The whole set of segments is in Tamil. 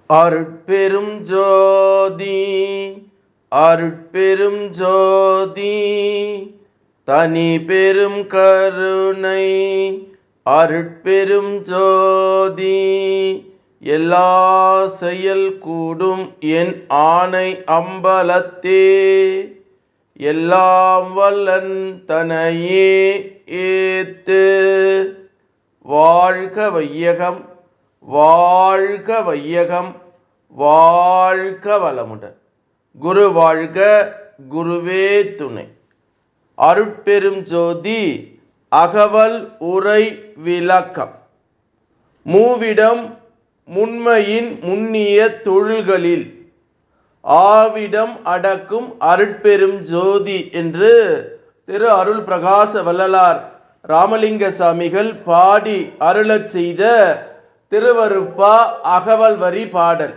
அருட்பெரும் ஜோதி அருட்பெரும் ஜோதி தனி பெரும் கருணை அருட்பெரும் ஜோதி எல்லா செயல் கூடும் என் ஆணை அம்பலத்தே எல்லாம் வல்லன் தனையே ஏத்து. வாழ்க வையகம், வாழ்க வையகம், வாழ்க வளமுடன். குரு வாழ்க, குருவே துணை. அருட்பெரும் ஜோதி அகவல் உரை விளக்கம். மூவிடம் முன்மையின் முன்னிய தொழில்களில் ஆவிடம் அடக்கும் அருட்பெரும் ஜோதி என்று திரு அருள் பிரகாச வள்ளலார் ராமலிங்க சாமிகள் பாடி அருளச் செய்த திருவருப்பா அகவல் வரி பாடல்.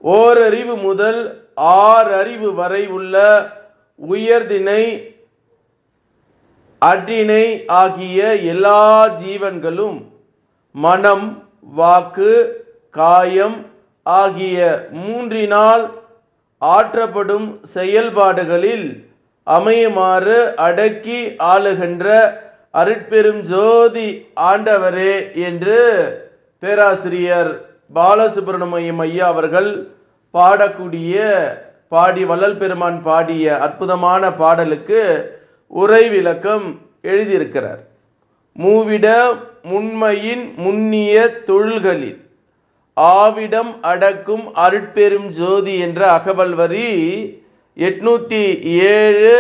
ஓரறிவு முதல் ஆறறிவு வரை உள்ள உயர்திணை அற்றிணை ஆகிய எல்லா ஜீவன்களும் மனம், வாக்கு, காயம் ஆகிய மூன்றினால் ஆற்றப்படும் செயல்பாடுகளில் அமையுமாறு அடக்கி ஆளுகின்ற அருட்பெரும் ஜோதி ஆண்டவரே என்று பேராசிரியர் பாலசுப்ரமணியம் ஐயா அவர்கள் பாடி வள்ளல் பெருமான் பாடிய அற்புதமான பாடலுக்கு உரை விளக்கம் எழுதியிருக்கிறார். மூவிட முன்மையின் முன்னிய தொழில்களில் ஆவிடம் அடக்கும் அருட்பெரும் ஜோதி என்ற அகவல் வரி 807,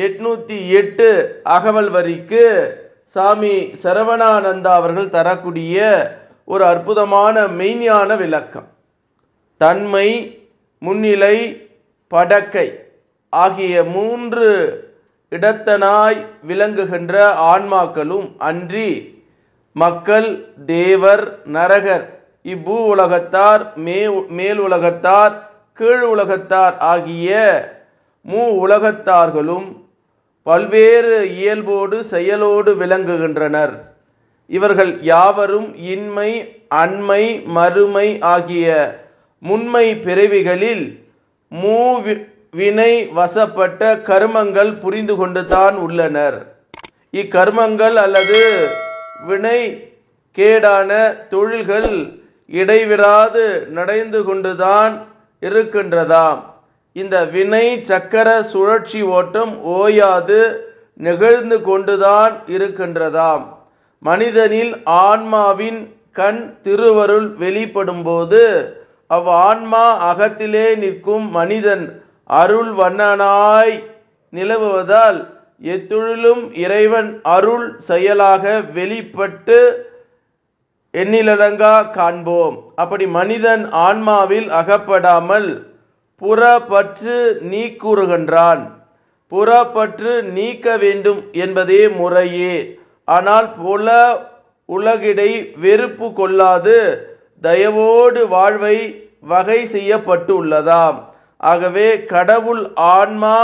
808 அகவல் வரிக்கு சாமி சரவணானந்தா அவர்கள் தரக்கூடிய ஒரு அற்புதமான மெய்ஞான விளக்கம். தன்மை, முன்னிலை, படக்கை ஆகிய மூன்று இடத்தனாய் விளங்குகின்ற ஆன்மாக்களும் அன்றி மக்கள், தேவர், நரகர் இப்பூ உலகத்தார், மேல் உலகத்தார், கீழ் உலகத்தார் ஆகிய உலகத்தார்களும் பல்வேறு இயல்போடு செயலோடு விளங்குகின்றனர். இவர்கள் யாவரும் இன்மை, அண்மை, மறுமை ஆகிய முன்மை பிறவிகளில் வினை வசப்பட்ட கர்மங்கள் புரிந்து கொண்டுதான் உள்ளனர். இக்கர்மங்கள் அல்லது வினை கேடான தொழில்கள் இடைவிடாது நடந்து கொண்டுதான் இருக்கின்றதாம். இந்த வினை சக்கர சுழற்சி ஓட்டம் ஓயாது நிகழ்ந்து கொண்டுதான் இருக்கின்றதாம். மனிதனில் ஆன்மாவின் கண் திருவருள் வெளிப்படும் போது ஆன்மா அகத்திலே நிற்கும் மனிதன் அருள் வண்ணனாய் நிலவுவதால் எத்தொழிலும் இறைவன் அருள் செயலாக வெளிப்பட்டு எண்ணிலடங்கா காண்போம். அப்படி மனிதன் ஆன்மாவில் அகப்படாமல் புறப்பற்று நீக்குறுகின்றான். புறப்பற்று நீக்க வேண்டும் என்பதே முறையே. ஆனால் புல உலகிடை வெறுப்பு கொள்ளாது தயவோடு வாழ்வை வகை செய்யப்பட்டுள்ளதாம். ஆகவே கடவுள் ஆன்மா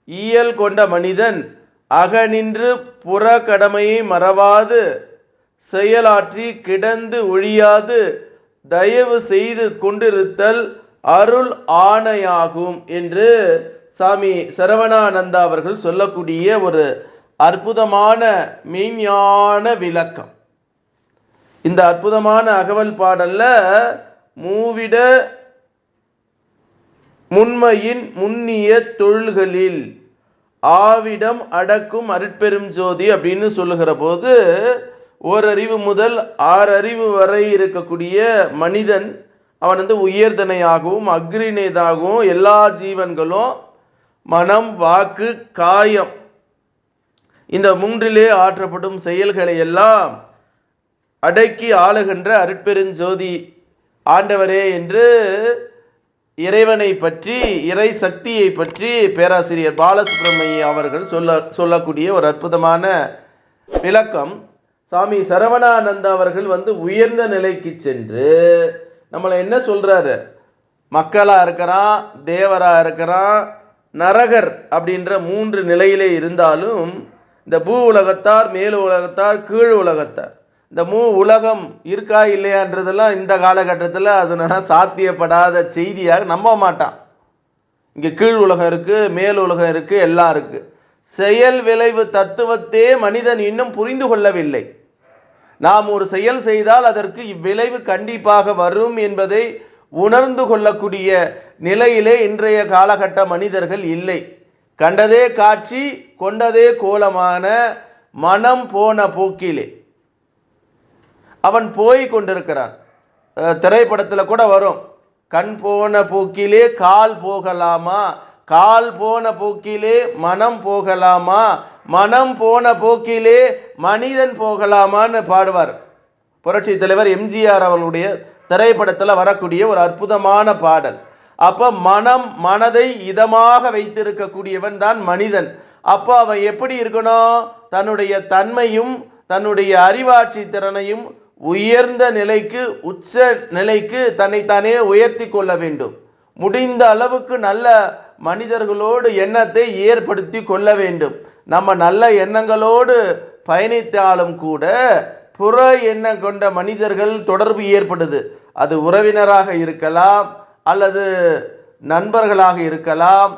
இயல் கொண்ட மனிதன் அகநின்று புற கடமையை மறவாது செயலாற்றி கிடந்து ஒழியாது தயவு செய்து கொண்டிருத்தல் அருள் ஆணையாகும் என்று சாமி சரவணானந்தா அவர்கள் சொல்லக்கூடிய ஒரு அற்புதமான மெய்ஞான விளக்கம். இந்த அற்புதமான அகவல் பாடல்ல மூவிட முன்மையின் முன்னிய தொழில்களில் ஆவிடம் அடக்கும் அருட்பெரும் ஜோதி அப்படின்னு சொல்லுகிற போது ஓரறிவு முதல் ஆறறிவு வரை இருக்கக்கூடிய மனிதன் அவன் உயர்தனையாகவும் அக்ரிணைதாகவும் எல்லா ஜீவன்களும் மனம், வாக்கு, காயம் இந்த மூன்றிலே ஆற்றப்படும் செயல்களை எல்லாம் அடக்கி ஆளுகின்ற அருட்பெருஞ்சோதி ஆண்டவரே என்று இறைவனை பற்றி, இறை சக்தியை பற்றி பேராசிரியர் பாலசுப்ரமணியம் அவர்கள் சொல்லக்கூடிய ஒரு அற்புதமான விளக்கம். சாமி சரவணானந்தா அவர்கள் உயர்ந்த நிலைக்கு சென்று நம்மளை என்ன சொல்றாரு? மக்களாக இருக்கிறான், தேவராக இருக்கிறான், நரகர் அப்படின்ற மூன்று நிலையிலே இருந்தாலும் இந்த பூ உலகத்தார், மேல் உலகத்தார், கீழ் உலகத்தார் இந்த உலகம் இருக்கா இல்லையான்றதெல்லாம் இந்த காலகட்டத்தில் அது சாத்தியப்படாத செய்தியாக நம்ப மாட்டான். இங்கே கீழ் உலகம் இருக்குது, மேல் உலகம் இருக்குது, எல்லாம் இருக்குது. செயல் விளைவு தத்துவத்தே மனிதன் இன்னும் புரிந்து கொள்ளவில்லை. நாம் ஒரு செயல் செய்தால் அதற்கு இவ்விளைவு கண்டிப்பாக வரும் என்பதை உணர்ந்து கொள்ளக்கூடிய நிலையிலே இன்றைய காலகட்ட மனிதர்கள் இல்லை. கண்டதே காட்சி கொண்டதே கோலமான மனம் போன போக்கிலே அவன் போய் கொண்டிருக்கிறான். திரைப்படத்தில் கூட வரும், கண் போன போக்கிலே கால் போகலாமா, கால் போன போக்கிலே மனம் போகலாமா, மனம் போன போக்கிலே மனிதன் போகலாமான்னு பாடுவார் புரட்சி தலைவர் எம்ஜிஆர் அவர்களுடைய திரைப்படத்தில் வரக்கூடிய ஒரு அற்புதமான பாடல். அப்போ மனதை இதமாக வைத்திருக்கக்கூடியவன் தான் மனிதன். அப்போ அவன் எப்படி இருக்கணும், தன்னுடைய தன்மையும் தன்னுடைய அறிவாட்சி திறனையும் உயர்ந்த நிலைக்கு, உச்ச நிலைக்கு தன்னைத்தானே உயர்த்தி கொள்ள வேண்டும். முடிந்த அளவுக்கு நல்ல மனிதர்களோடு எண்ணத்தை ஏற்படுத்தி கொள்ள வேண்டும். நம்ம நல்ல எண்ணங்களோடு பயணித்தாலும் கூட புற எண்ணம் கொண்ட மனிதர்கள் தொடர்பு ஏற்படுது. அது உறவினராக இருக்கலாம், அல்லது நண்பர்களாக இருக்கலாம்,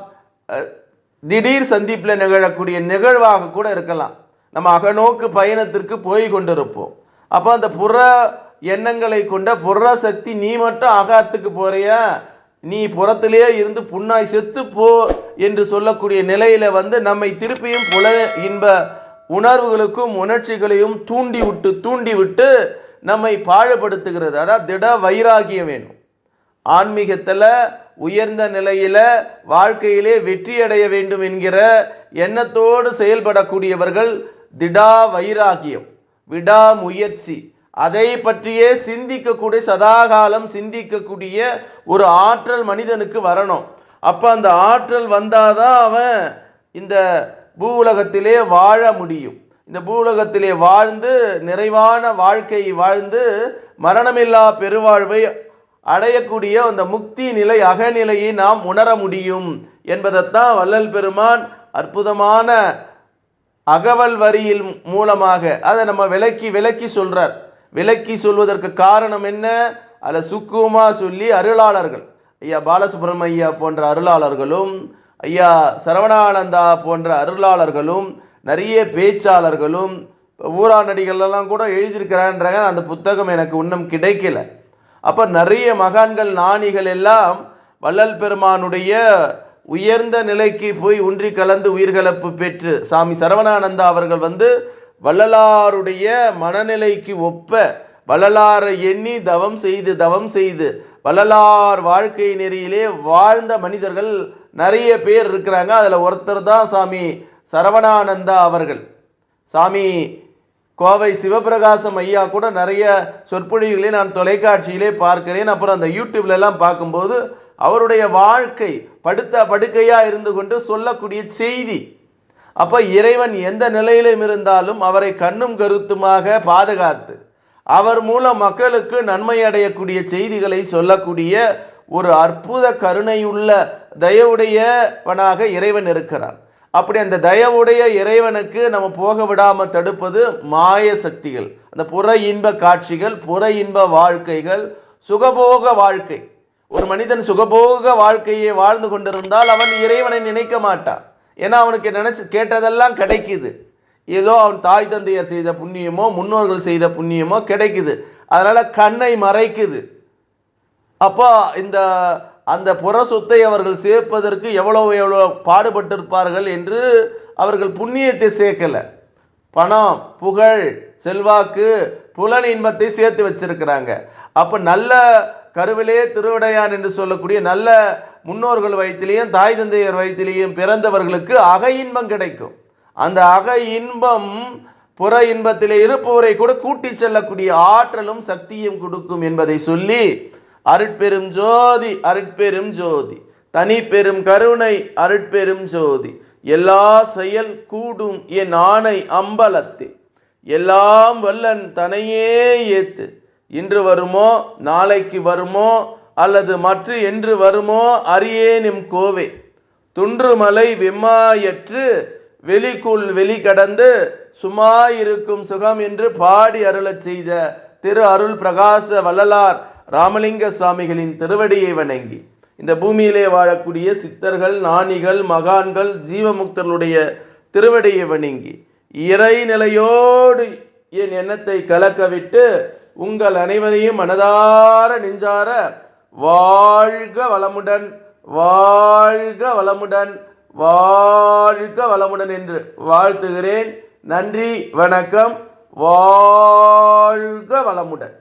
திடீர் சந்திப்பில் நிகழக்கூடிய நிகழ்வாக கூட இருக்கலாம். நம்ம அகநோக்கு பயணத்திற்கு போய் கொண்டிருப்போம். அப்போ அந்த புற எண்ணங்களை கொண்ட புற சக்தி, நீ மட்டும் அகத்துக்கு போறியா, நீ புறத்திலே இருந்து புண்ணாய் செத்து போ என்று சொல்லக்கூடிய நிலையில நம்மை திருப்பியும் புல இன்ப உணர்வுகளுக்கும் உணர்ச்சிகளையும் தூண்டி விட்டு நம்மை பாழ்படுத்துகிறது. அதாவது திட வைராகியம் வேணும். ஆன்மீகத்தில் உயர்ந்த நிலையில வாழ்க்கையிலே வெற்றி அடைய வேண்டும் என்கிற எண்ணத்தோடு செயல்படக்கூடியவர்கள் திடா வைராகியம், விடாமுயற்சி, அதை பற்றியே சிந்திக்கக்கூடிய, சதாகாலம் சிந்திக்கக்கூடிய ஒரு ஆற்றல் மனிதனுக்கு வரணும். அப்போ அந்த ஆற்றல் வந்தாதான் அவன் இந்த பூவுலகத்திலே வாழ முடியும். இந்த பூவுலகத்திலே வாழ்ந்து நிறைவான வாழ்க்கை வாழ்ந்து மரணமில்லா பெருவாழ்வை அடையக்கூடிய அந்த முக்தி நிலை, அகநிலையை நாம் உணர முடியும் என்பதைத்தான் வள்ளல் பெருமான் அற்புதமான அகவல் வரியில் மூலமாக அதை நம்ம விளக்கி சொல்றார். விளக்கி சொல்வதற்கு காரணம் என்ன, அதில் சுக்குமா சொல்லி அருளாளர்கள், ஐயா பாலசுப்ரமணியா போன்ற அருளாளர்களும், ஐயா சரவணானந்தா போன்ற அருளாளர்களும், நிறைய பேச்சாளர்களும், ஊரா நடிகள்லாம் கூட எழுதியிருக்கிறான்றாங்க. அந்த புத்தகம் எனக்கு இன்னும் கிடைக்கல. அப்போ நிறைய மகான்கள் ஞானிகள் எல்லாம் வள்ளல் பெருமானுடைய உயர்ந்த நிலைக்கு போய் ஒன்றி கலந்து உயிர்கலப்பு பெற்று, சாமி சரவணானந்தா அவர்கள் வள்ளலாருடைய மனநிலைக்கு ஒப்ப வள்ளலாரை எண்ணி தவம் செய்து வள்ளலார் வாழ்க்கை நெறியிலே வாழ்ந்த மனிதர்கள் நிறைய பேர் இருக்கிறாங்க. அதில் ஒருத்தர் தான் சாமி சரவணானந்தா அவர்கள். சாமி கோவை சிவபிரகாசம் ஐயா கூட நிறைய சொற்பொழிவுகளை நான் தொலைக்காட்சியிலே பார்க்கிறேன். அப்புறம் அந்த யூடியூப்லலாம் பார்க்கும்போது அவருடைய வாழ்க்கை படுக்கையாக இருந்து கொண்டு சொல்லக்கூடிய செய்தி, அப்போ இறைவன் எந்த நிலையிலும் இருந்தாலும் அவரை கண்ணும் கருத்துமாக பாதுகாத்து அவர் மூலம் மக்களுக்கு நன்மை அடையக்கூடிய செய்திகளை சொல்லக்கூடிய ஒரு அற்புத கருணையுள்ள தயவுடையவனாக இறைவன் இருக்கிறான். அப்படி அந்த தயவுடைய இறைவனுக்கு நம்ம போக விடாமல் தடுப்பது மாய சக்திகள், அந்த புற இன்ப காட்சிகள், புற இன்ப வாழ்க்கைகள், சுகபோக வாழ்க்கை. ஒரு மனிதன் சுகபோக வாழ்க்கையை வாழ்ந்து கொண்டிருந்தால் அவன் இறைவனை நினைக்க மாட்டான். ஏன்னா அவனுக்கு நினைச்சு கேட்டதெல்லாம் கிடைக்குது. ஏதோ அவன் தாய் தந்தையர் செய்த புண்ணியமோ முன்னோர்கள் செய்த புண்ணியமோ கிடைக்குது, அதனால கண்ணை மறைக்குது. அப்போ அந்த புற சொத்தை அவர்கள் சேர்ப்பதற்கு எவ்வளோ பாடுபட்டிருப்பார்கள் என்று அவர்கள் புண்ணியத்தை சேர்க்கலை. பணம், புகழ், செல்வாக்கு, புலன் இன்பத்தை சேர்த்து வச்சிருக்கிறாங்க. அப்போ நல்ல கருவிலே திருவிடையான் என்று சொல்லக்கூடிய நல்ல முன்னோர்கள் வயிற்றிலேயும் தாய் தந்தையர் வயிற்றிலேயும் பிறந்தவர்களுக்கு அக இன்பம் கிடைக்கும். அந்த அக இன்பம் புற இன்பத்திலே இருப்பவரை கூட கூட்டி செல்லக்கூடிய ஆற்றலும் சக்தியும் கொடுக்கும் என்பதை சொல்லி, அருட்பெரும் ஜோதி அருட்பெரும் ஜோதி தனி பெரும் கருணை அருட்பெரும் ஜோதி எல்லா செயல் கூடும் என் ஆணை அம்பலத்தே எல்லாம் வல்லன் தனையே ஏத்து இன்று வருமோ நாளைக்கு வருமோ அல்லது மற்ற என்று வருமோ அறியேனும் கோவே துன்றுமலை வெம்மாயற்று வெளிக்குள் வெளி கடந்து சும்மா இருக்கும் சுகம் என்று பாடி அருளச் செய்த திரு அருள் பிரகாச வள்ளலார் ராமலிங்க சுவாமிகளின் திருவடியை வணங்கி, இந்த பூமியிலே வாழக்கூடிய சித்தர்கள், ஞானிகள், மகான்கள், ஜீவமுக்தர்களுடைய திருவடியை வணங்கி, இறைநிலையோடு என் எண்ணத்தை கலக்கவிட்டு உங்கள் அனைவரையும் மனதார நெஞ்சார வாழ்க வளமுடன், வாழ்க வளமுடன், வாழ்க வளமுடன் என்று வாழ்த்துகிறேன். நன்றி, வணக்கம். வாழ்க வளமுடன்.